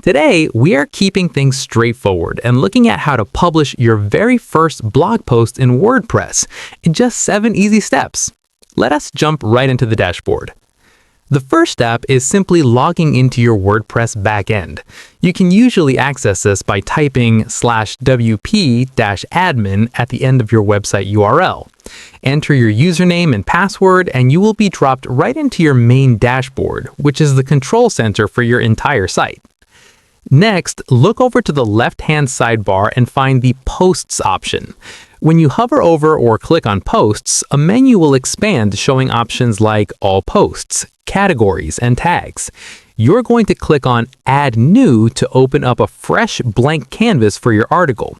Today, we are keeping things straightforward and looking at how to publish your very first blog post in WordPress in just 7 easy steps. Let us jump right into the dashboard. The first step is simply logging into your WordPress backend. You can usually access this by typing /wp-admin at the end of your website URL. Enter your username and password and you will be dropped right into your main dashboard, which is the control center for your entire site. Next, look over to the left-hand sidebar and find the Posts option. When you hover over or click on Posts, a menu will expand showing options like All Posts, Categories, and Tags. You're going to click on Add New to open up a fresh blank canvas for your article.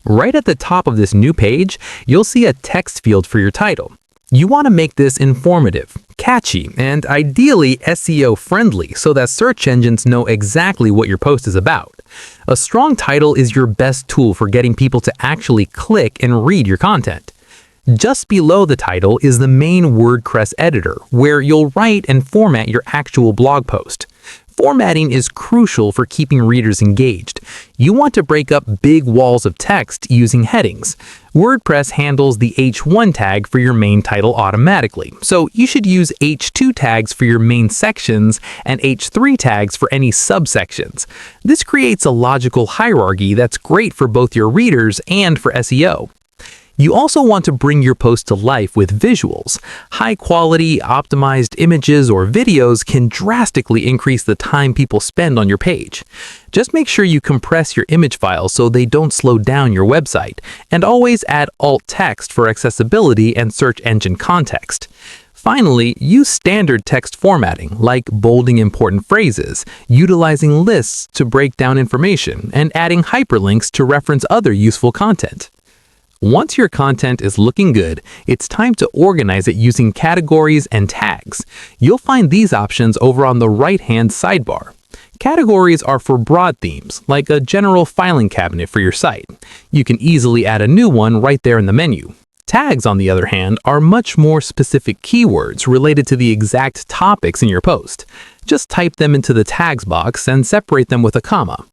Right at the top of this new page, you'll see a text field for your title. You want to make this informative, catchy, and ideally SEO friendly so that search engines know exactly what your post is about. A strong title is your best tool for getting people to actually click and read your content. Just below the title is the main WordPress editor, where you'll write and format your actual blog post. Formatting is crucial for keeping readers engaged. You want to break up big walls of text using headings. WordPress handles the H1 tag for your main title automatically, so you should use H2 tags for your main sections and H3 tags for any subsections. This creates a logical hierarchy that's great for both your readers and for SEO. You also want to bring your post to life with visuals. High-quality, optimized images or videos can drastically increase the time people spend on your page. Just make sure you compress your image files so they don't slow down your website, and always add alt text for accessibility and search engine context. Finally, use standard text formatting, like bolding important phrases, utilizing lists to break down information, and adding hyperlinks to reference other useful content. Once your content is looking good, it's time to organize it using categories and tags. You'll find these options over on the right-hand sidebar. Categories are for broad themes, like a general filing cabinet for your site. You can easily add a new one right there in the menu. Tags, on the other hand, are much more specific keywords related to the exact topics in your post. Just type them into the tags box and separate them with a comma.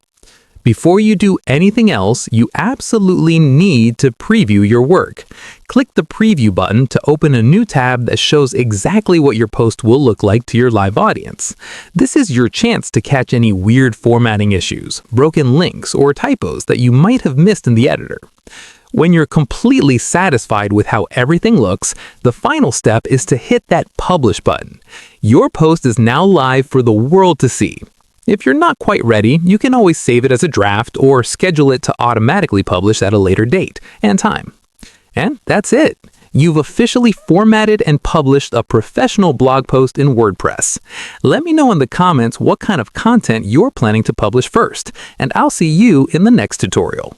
Before you do anything else, you absolutely need to preview your work. Click the Preview button to open a new tab that shows exactly what your post will look like to your live audience. This is your chance to catch any weird formatting issues, broken links, or typos that you might have missed in the editor. When you're completely satisfied with how everything looks, the final step is to hit that Publish button. Your post is now live for the world to see. If you're not quite ready, you can always save it as a draft or schedule it to automatically publish at a later date and time. And that's it. You've officially formatted and published a professional blog post in WordPress. Let me know in the comments what kind of content you're planning to publish first, and I'll see you in the next tutorial.